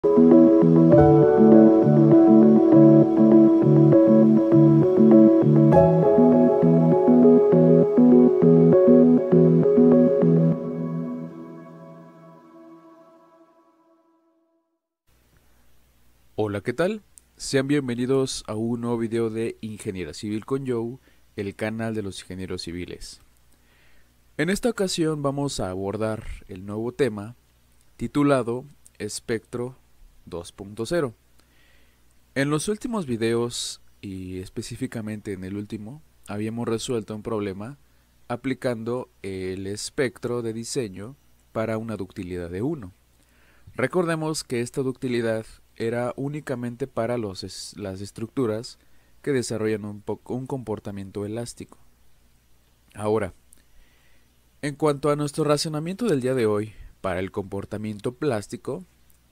Hola, ¿qué tal? Sean bienvenidos a un nuevo video de Ingeniería Civil con Joe, el canal de los ingenieros civiles. En esta ocasión vamos a abordar el nuevo tema titulado Espectro 2.0. En los últimos videos, y específicamente en el último, habíamos resuelto un problema aplicando el espectro de diseño para una ductilidad de 1. Recordemos que esta ductilidad era únicamente para las estructuras que desarrollan un comportamiento elástico. Ahora, en cuanto a nuestro razonamiento del día de hoy para el comportamiento plástico,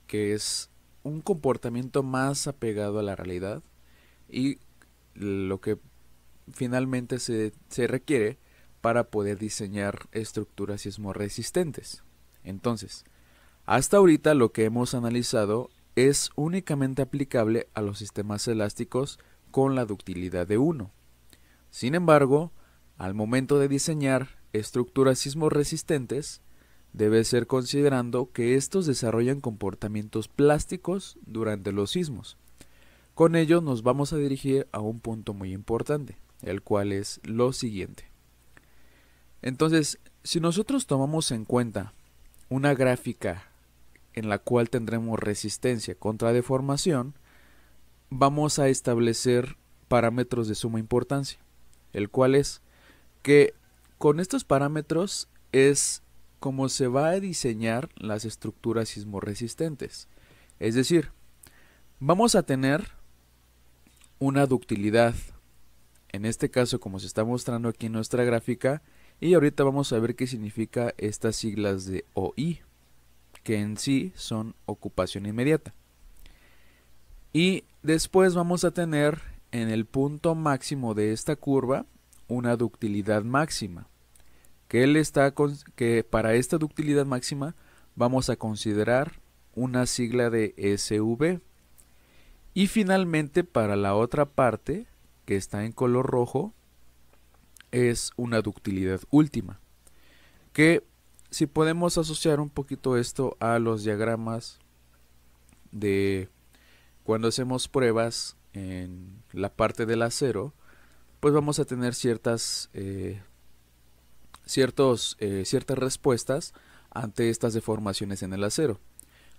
que es un comportamiento más apegado a la realidad y lo que finalmente se requiere para poder diseñar estructuras sismorresistentes. Entonces, hasta ahorita lo que hemos analizado es únicamente aplicable a los sistemas elásticos con la ductilidad de 1. Sin embargo, al momento de diseñar estructuras sismorresistentes, debe ser considerando que estos desarrollan comportamientos plásticos durante los sismos. Con ello nos vamos a dirigir a un punto muy importante, el cual es lo siguiente. Entonces, si nosotros tomamos en cuenta una gráfica en la cual tendremos resistencia contra deformación, vamos a establecer parámetros de suma importancia, el cual es que con estos parámetros es como se va a diseñar las estructuras sismorresistentes. Es decir, vamos a tener una ductilidad, en este caso como se está mostrando aquí en nuestra gráfica, y ahorita vamos a ver qué significa estas siglas de OI, que en sí son ocupación inmediata. Y después vamos a tener en el punto máximo de esta curva una ductilidad máxima, que para esta ductilidad máxima vamos a considerar una sigla de SV. Y finalmente para la otra parte, que está en color rojo, es una ductilidad última, que si podemos asociar un poquito esto a los diagramas de cuando hacemos pruebas en la parte del acero, pues vamos a tener ciertas respuestas ante estas deformaciones en el acero.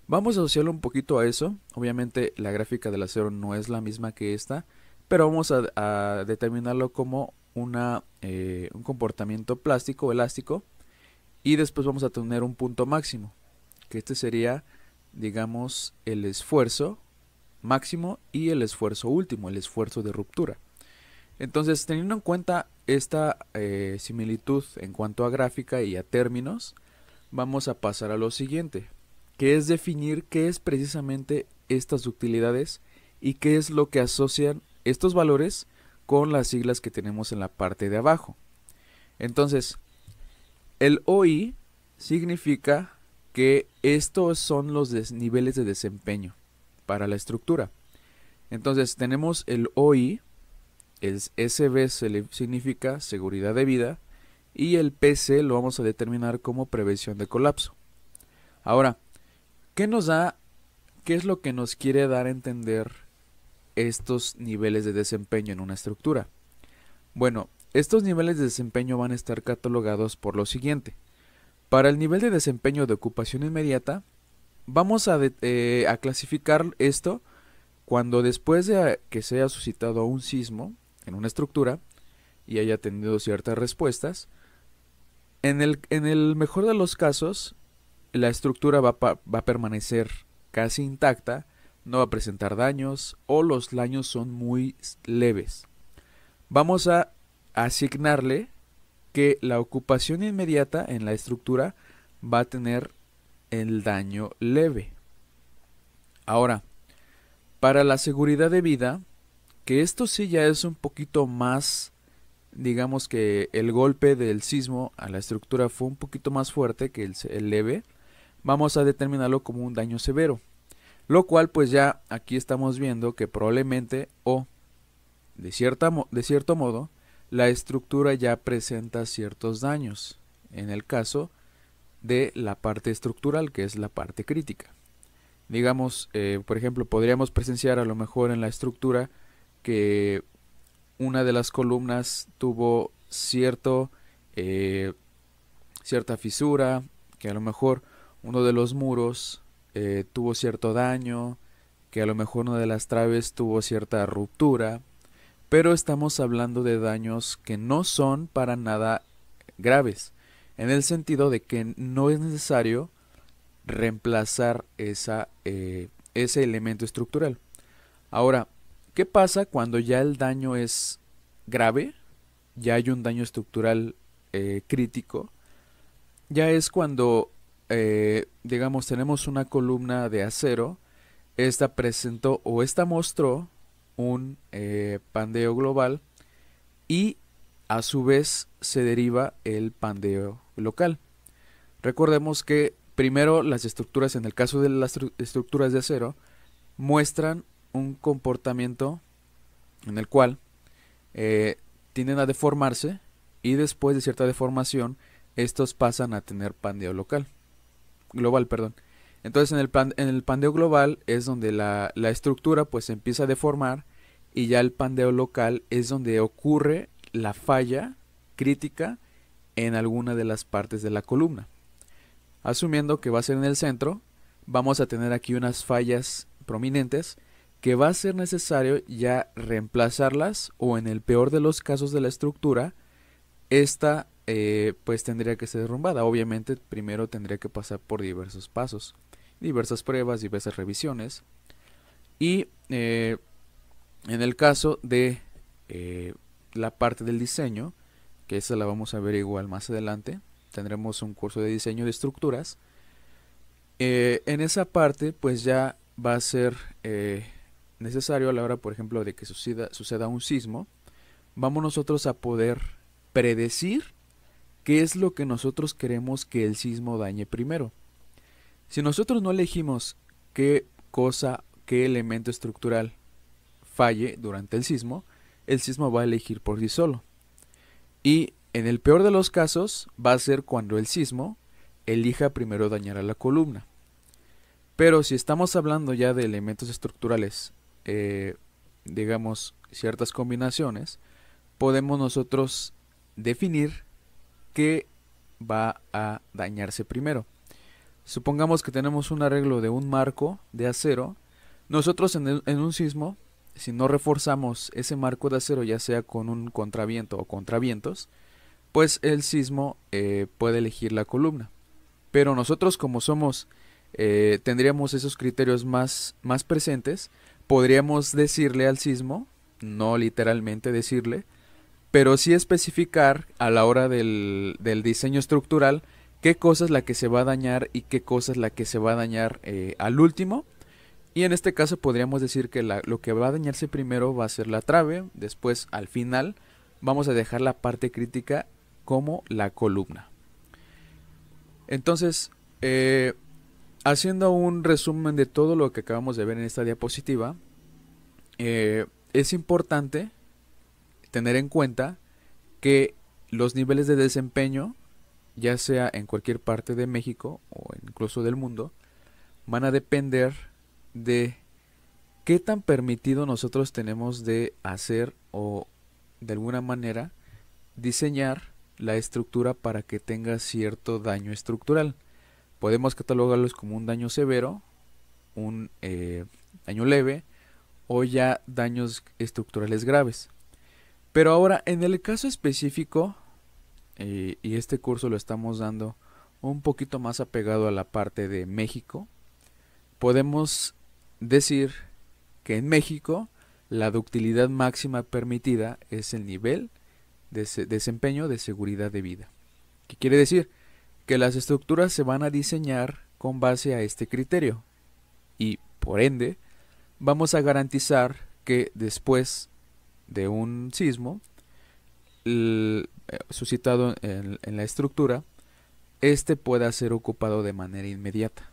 Vamos a asociarlo un poquito a eso. Obviamente la gráfica del acero no es la misma que esta, pero vamos a determinarlo como un comportamiento plástico elástico. Y después vamos a tener un punto máximo, que este sería, digamos, el esfuerzo máximo y el esfuerzo último, el esfuerzo de ruptura. Entonces, teniendo en cuenta esta similitud en cuanto a gráfica y a términos, vamos a pasar a lo siguiente, que es definir qué es precisamente estas ductilidades y qué es lo que asocian estos valores con las siglas que tenemos en la parte de abajo. Entonces, el OI significa que estos son los niveles de desempeño para la estructura. Entonces tenemos el OI, el SB significa seguridad de vida y el PC lo vamos a determinar como prevención de colapso. Ahora, ¿qué es lo que nos quiere dar a entender estos niveles de desempeño en una estructura? Bueno, estos niveles de desempeño van a estar catalogados por lo siguiente. Para el nivel de desempeño de ocupación inmediata, vamos a clasificar esto cuando después de que se haya suscitado un sismo en una estructura y haya tenido ciertas respuestas, en el mejor de los casos, la estructura va a permanecer casi intacta, no va a presentar daños o los daños son muy leves. Vamos a asignarle que la ocupación inmediata en la estructura va a tener el daño leve. Ahora, para la seguridad de vida, que esto sí ya es un poquito más, digamos que el golpe del sismo a la estructura fue un poquito más fuerte que el leve, vamos a determinarlo como un daño severo. Lo cual pues ya aquí estamos viendo que probablemente o de cierto modo la estructura ya presenta ciertos daños en el caso de la parte estructural, que es la parte crítica. Digamos, por ejemplo, podríamos presenciar a lo mejor en la estructura que una de las columnas tuvo cierta fisura, que a lo mejor uno de los muros tuvo cierto daño, que a lo mejor una de las traves tuvo cierta ruptura, pero estamos hablando de daños que no son para nada graves, en el sentido de que no es necesario reemplazar ese elemento estructural. Ahora, ¿qué pasa cuando ya el daño es grave? Ya hay un daño estructural crítico. Ya es cuando, digamos, tenemos una columna de acero. Esta presentó o esta mostró un pandeo global y a su vez se deriva el pandeo local. Recordemos que primero las estructuras, en el caso de las estructuras de acero, muestran un comportamiento en el cual eh, tienden a deformarse y después de cierta deformación estos pasan a tener pandeo global, perdón. Entonces en el pandeo global es donde la estructura pues se empieza a deformar y ya el pandeo local es donde ocurre la falla crítica en alguna de las partes de la columna. Asumiendo que va a ser en el centro, vamos a tener aquí unas fallas prominentes que va a ser necesario ya reemplazarlas o en el peor de los casos de la estructura, esta pues tendría que ser derrumbada. Obviamente primero tendría que pasar por diversos pasos, diversas pruebas, diversas revisiones. Y en el caso de la parte del diseño, que esa la vamos a ver igual más adelante, tendremos un curso de diseño de estructuras. En esa parte pues ya va a ser necesario a la hora, por ejemplo, de que suceda un sismo, vamos nosotros a poder predecir qué es lo que nosotros queremos que el sismo dañe primero. Si nosotros no elegimos qué cosa, qué elemento estructural falle durante el sismo va a elegir por sí solo. Y en el peor de los casos va a ser cuando el sismo elija primero dañar a la columna. Pero si estamos hablando ya de elementos estructurales, digamos ciertas combinaciones, podemos nosotros definir qué va a dañarse primero. Supongamos que tenemos un arreglo de un marco de acero. Nosotros en un sismo, si no reforzamos ese marco de acero, ya sea con un contraviento o contravientos, pues el sismo puede elegir la columna. Pero nosotros como somos, tendríamos esos criterios más presentes, podríamos decirle al sismo, no literalmente decirle, pero sí especificar a la hora del diseño estructural qué cosa es la que se va a dañar y qué cosa es la que se va a dañar al último. Y en este caso podríamos decir que lo que va a dañarse primero va a ser la trave, después al final vamos a dejar la parte crítica como la columna. Entonces, haciendo un resumen de todo lo que acabamos de ver en esta diapositiva, es importante tener en cuenta que los niveles de desempeño, ya sea en cualquier parte de México o incluso del mundo, van a depender de qué tan permitido nosotros tenemos de hacer o de alguna manera diseñar la estructura para que tenga cierto daño estructural. Podemos catalogarlos como un daño severo, un daño leve o ya daños estructurales graves. Pero ahora, en el caso específico, y este curso lo estamos dando un poquito más apegado a la parte de México, podemos decir que en México la ductilidad máxima permitida es el nivel de desempeño de seguridad de vida. ¿Qué quiere decir? Que las estructuras se van a diseñar con base a este criterio y, por ende, vamos a garantizar que después de un sismo suscitado en la estructura, este pueda ser ocupado de manera inmediata.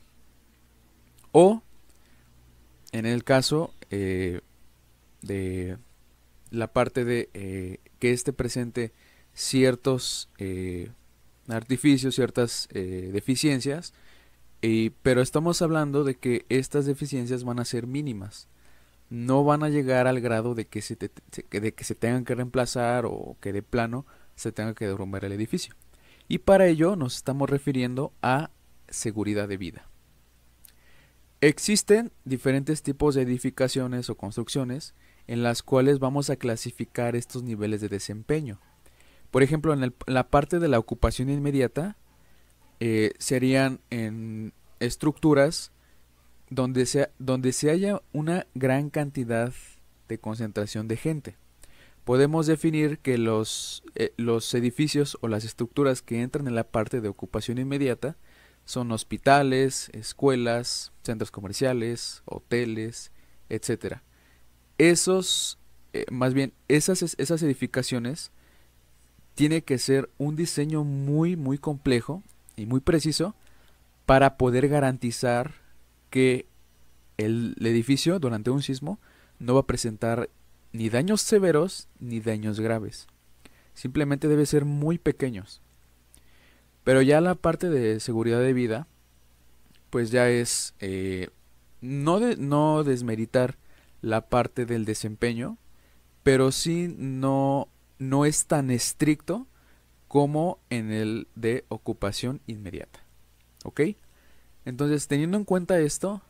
O en el caso de la parte de que éste presente ciertos artificios, ciertas deficiencias, pero estamos hablando de que estas deficiencias van a ser mínimas. No van a llegar al grado de que de que se tengan que reemplazar o que de plano se tenga que derrumbar el edificio. Y para ello nos estamos refiriendo a seguridad de vida. Existen diferentes tipos de edificaciones o construcciones en las cuales vamos a clasificar estos niveles de desempeño. Por ejemplo, en la parte de la ocupación inmediata serían en estructuras donde se haya una gran cantidad de concentración de gente. Podemos definir que los edificios o las estructuras que entran en la parte de ocupación inmediata son hospitales, escuelas, centros comerciales, hoteles, etcétera. Más bien, esas edificaciones tiene que ser un diseño muy complejo y muy preciso para poder garantizar que el edificio durante un sismo no va a presentar ni daños severos ni daños graves. Simplemente debe ser muy pequeños. Pero ya la parte de seguridad de vida, pues ya es no desmeritar la parte del desempeño, pero sí no es tan estricto como en el de ocupación inmediata. ¿Ok? Entonces, teniendo en cuenta esto,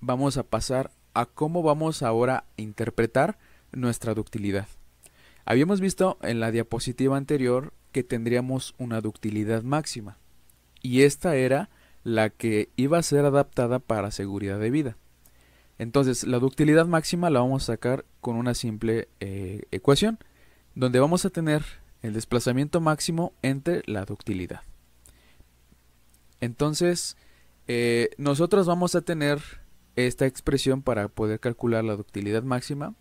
vamos a pasar a cómo vamos ahora a interpretar nuestra ductilidad. Habíamos visto en la diapositiva anterior que tendríamos una ductilidad máxima, y esta era la que iba a ser adaptada para seguridad de vida. Entonces, la ductilidad máxima la vamos a sacar con una simple ecuación, donde vamos a tener el desplazamiento máximo entre la ductilidad. Entonces, nosotros vamos a tener esta expresión para poder calcular la ductilidad máxima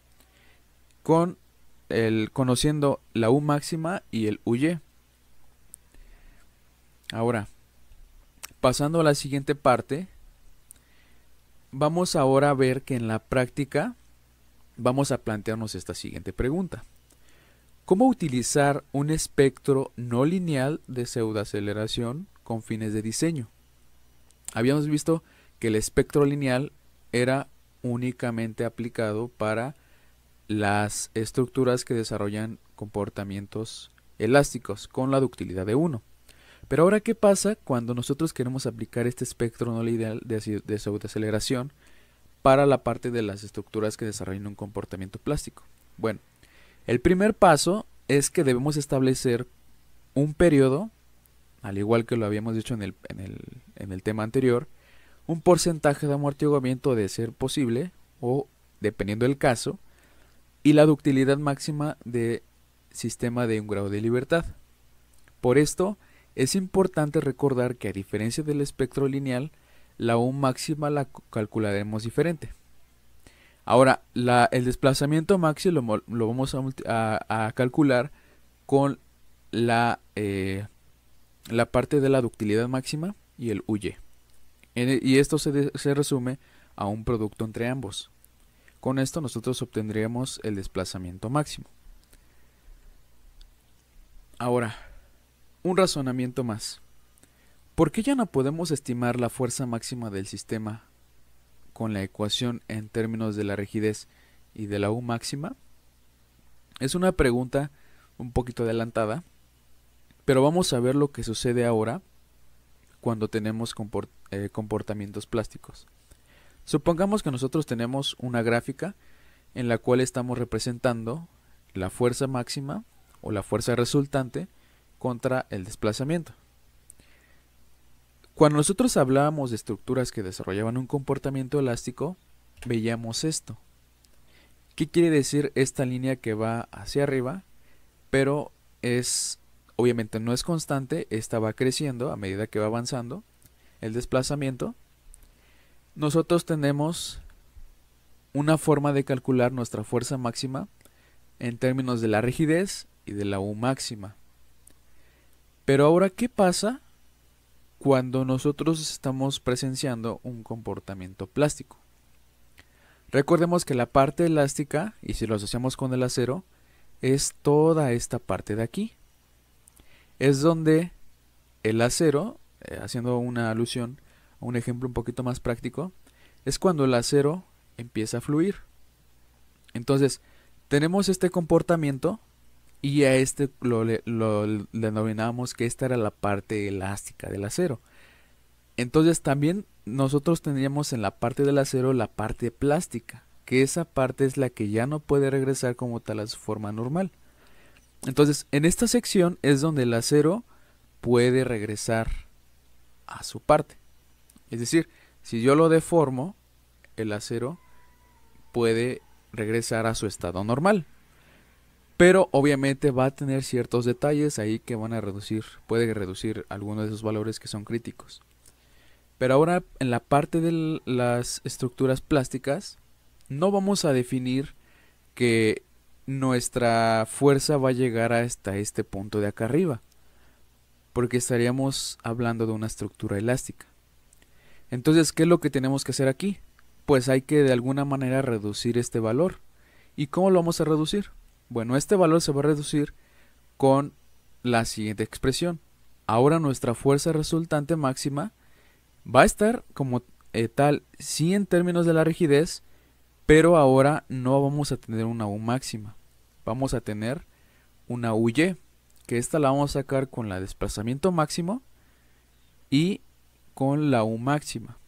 conociendo la U máxima y el UY. Ahora, pasando a la siguiente parte, vamos ahora a ver que en la práctica vamos a plantearnos esta siguiente pregunta. ¿Cómo utilizar un espectro no lineal de pseudoaceleración con fines de diseño? Habíamos visto que el espectro lineal era únicamente aplicado para las estructuras que desarrollan comportamientos elásticos con la ductilidad de 1. Pero ahora, ¿qué pasa cuando nosotros queremos aplicar este espectro no lineal de pseudoaceleración para la parte de las estructuras que desarrollan un comportamiento plástico? Bueno, el primer paso es que debemos establecer un periodo, al igual que lo habíamos dicho en el tema anterior, un porcentaje de amortiguamiento de ser posible, o dependiendo del caso, y la ductilidad máxima de sistema de un grado de libertad. Por esto, es importante recordar que a diferencia del espectro lineal, la U máxima la calcularemos diferente. Ahora, el desplazamiento máximo lo vamos a calcular con la parte de la ductilidad máxima y el UY. Y esto se resume a un producto entre ambos. Con esto nosotros obtendríamos el desplazamiento máximo. Ahora, un razonamiento más. ¿Por qué ya no podemos estimar la fuerza máxima del sistema con la ecuación en términos de la rigidez y de la U máxima? Es una pregunta un poquito adelantada, pero vamos a ver lo que sucede ahora cuando tenemos comportamientos plásticos. Supongamos que nosotros tenemos una gráfica en la cual estamos representando la fuerza máxima o la fuerza resultante contra el desplazamiento. Cuando nosotros hablábamos de estructuras que desarrollaban un comportamiento elástico, veíamos esto. ¿Qué quiere decir esta línea que va hacia arriba? Pero obviamente no es constante, esta va creciendo a medida que va avanzando el desplazamiento. Nosotros tenemos una forma de calcular nuestra fuerza máxima en términos de la rigidez y de la U máxima. Pero ahora, ¿qué pasa cuando nosotros estamos presenciando un comportamiento plástico? Recordemos que la parte elástica, y si lo asociamos con el acero, es toda esta parte de aquí. Es donde el acero, haciendo una alusión a un ejemplo un poquito más práctico, es cuando el acero empieza a fluir. Entonces, tenemos este comportamiento y a este lo denominamos que esta era la parte elástica del acero. Entonces también nosotros tendríamos en la parte del acero la parte plástica, que esa parte es la que ya no puede regresar como tal a su forma normal. Entonces, en esta sección es donde el acero puede regresar a su parte. Es decir, si yo lo deformo, el acero puede regresar a su estado normal. Pero obviamente va a tener ciertos detalles ahí que van a reducir, puede reducir algunos de esos valores que son críticos. Pero ahora en la parte de las estructuras plásticas, no vamos a definir que nuestra fuerza va a llegar hasta este punto de acá arriba, porque estaríamos hablando de una estructura elástica. Entonces, ¿qué es lo que tenemos que hacer aquí? Pues hay que de alguna manera reducir este valor. ¿Y cómo lo vamos a reducir? Bueno, este valor se va a reducir con la siguiente expresión. Ahora nuestra fuerza resultante máxima va a estar como tal, sí en términos de la rigidez, pero ahora no vamos a tener una U máxima. Vamos a tener una UY, que esta la vamos a sacar con la desplazamiento máximo y con la U máxima.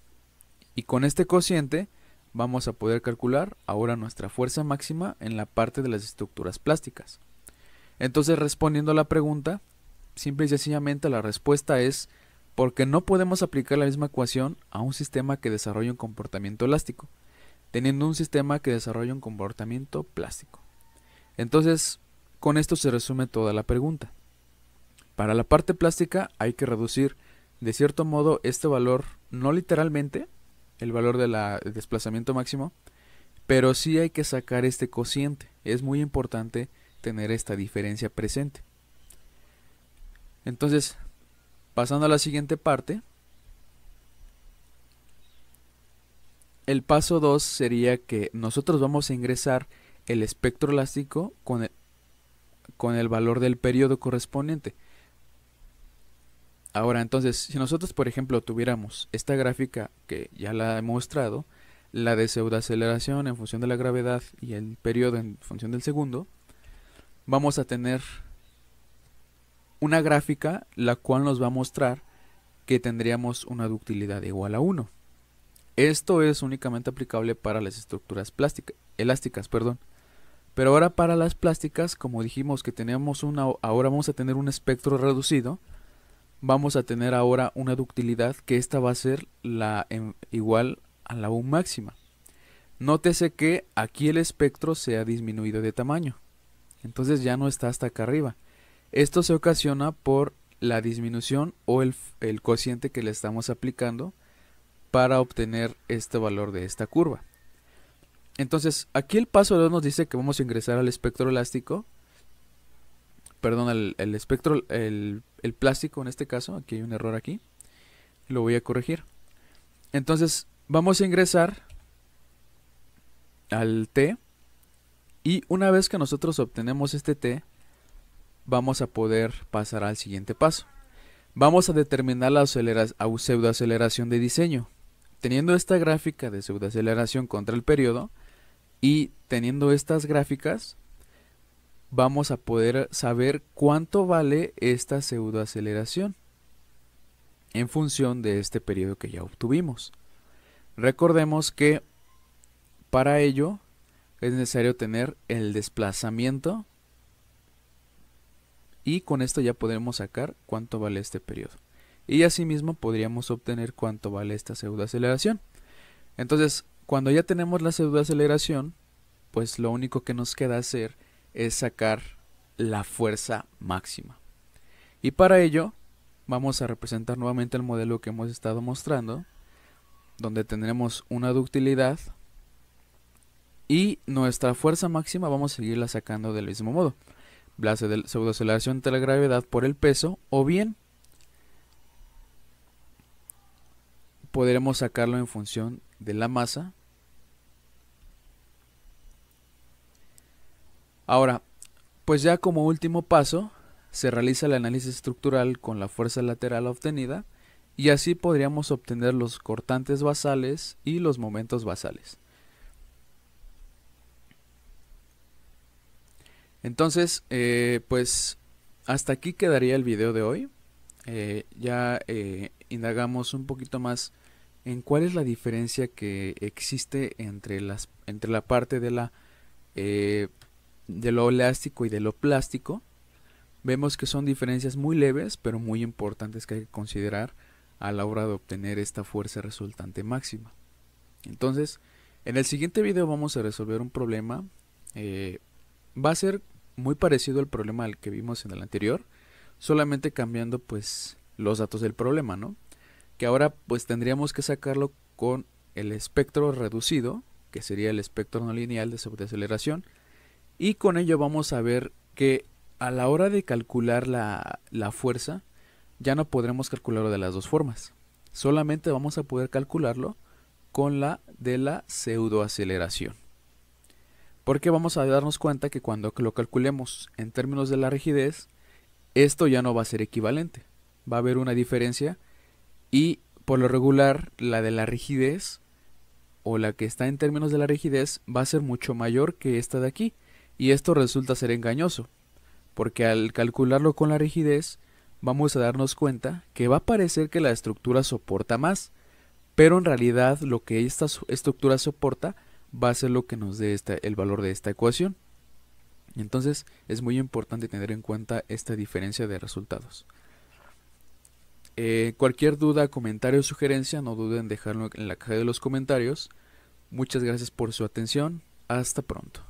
Y con este cociente vamos a poder calcular ahora nuestra fuerza máxima en la parte de las estructuras plásticas. Entonces, respondiendo a la pregunta, simple y sencillamente la respuesta es porque no podemos aplicar la misma ecuación a un sistema que desarrolla un comportamiento elástico, teniendo un sistema que desarrolla un comportamiento plástico. Entonces, con esto se resume toda la pregunta. Para la parte plástica hay que reducir de cierto modo este valor, no literalmente, el valor del desplazamiento máximo, pero sí hay que sacar este cociente. Es muy importante tener esta diferencia presente. Entonces, pasando a la siguiente parte, el paso 2 sería que nosotros vamos a ingresar el espectro elástico con el valor del periodo correspondiente. Ahora, entonces, si nosotros, por ejemplo, tuviéramos esta gráfica que ya la he mostrado, la de pseudoaceleración en función de la gravedad y el periodo en función del segundo, vamos a tener una gráfica la cual nos va a mostrar que tendríamos una ductilidad igual a 1. Esto es únicamente aplicable para las estructuras elásticas. Pero ahora para las plásticas, como dijimos que teníamos ahora vamos a tener un espectro reducido, vamos a tener ahora una ductilidad que esta va a ser igual a la U máxima. Nótese que aquí el espectro se ha disminuido de tamaño, entonces ya no está hasta acá arriba. Esto se ocasiona por la disminución o el cociente que le estamos aplicando para obtener este valor de esta curva. Entonces aquí el paso 2 nos dice que vamos a ingresar al espectro elástico, perdón, el espectro, el plástico en este caso. Aquí hay un error aquí, lo voy a corregir. Entonces vamos a ingresar al T, y una vez que nosotros obtenemos este T, vamos a poder pasar al siguiente paso. Vamos a determinar la pseudoaceleración de diseño. Teniendo esta gráfica de pseudoaceleración contra el periodo y teniendo estas gráficas, vamos a poder saber cuánto vale esta pseudoaceleración en función de este periodo que ya obtuvimos. Recordemos que para ello es necesario tener el desplazamiento y con esto ya podremos sacar cuánto vale este periodo. Y asimismo podríamos obtener cuánto vale esta pseudoaceleración. Entonces, cuando ya tenemos la pseudoaceleración, pues lo único que nos queda hacer es sacar la fuerza máxima. Y para ello vamos a representar nuevamente el modelo que hemos estado mostrando, donde tendremos una ductilidad y nuestra fuerza máxima vamos a seguirla sacando del mismo modo. La pseudoaceleración de la gravedad por el peso, o bien podremos sacarlo en función de la masa Ahora, pues ya como último paso, se realiza el análisis estructural con la fuerza lateral obtenida y así podríamos obtener los cortantes basales y los momentos basales. Entonces, pues hasta aquí quedaría el video de hoy. Ya indagamos un poquito más en cuál es la diferencia que existe entre la parte de lo elástico y de lo plástico. Vemos que son diferencias muy leves, pero muy importantes que hay que considerar a la hora de obtener esta fuerza resultante máxima. Entonces, en el siguiente video vamos a resolver un problema. Va a ser muy parecido al problema al que vimos en el anterior, solamente cambiando pues los datos del problema, ¿no? Que ahora pues tendríamos que sacarlo con el espectro reducido, que sería el espectro no lineal de aceleración, y con ello vamos a ver que a la hora de calcular la fuerza, ya no podremos calcularlo de las dos formas, solamente vamos a poder calcularlo con la de la pseudoaceleración. Porque vamos a darnos cuenta que cuando lo calculemos en términos de la rigidez, esto ya no va a ser equivalente. Va a haber una diferencia y por lo regular la de la rigidez o la que está en términos de la rigidez va a ser mucho mayor que esta de aquí. Y esto resulta ser engañoso, porque al calcularlo con la rigidez vamos a darnos cuenta que va a parecer que la estructura soporta más, pero en realidad lo que esta estructura soporta va a ser lo que nos dé el valor de esta ecuación. Entonces es muy importante tener en cuenta esta diferencia de resultados. Cualquier duda, comentario o sugerencia, no duden en dejarlo en la caja de los comentarios. Muchas gracias por su atención. Hasta pronto.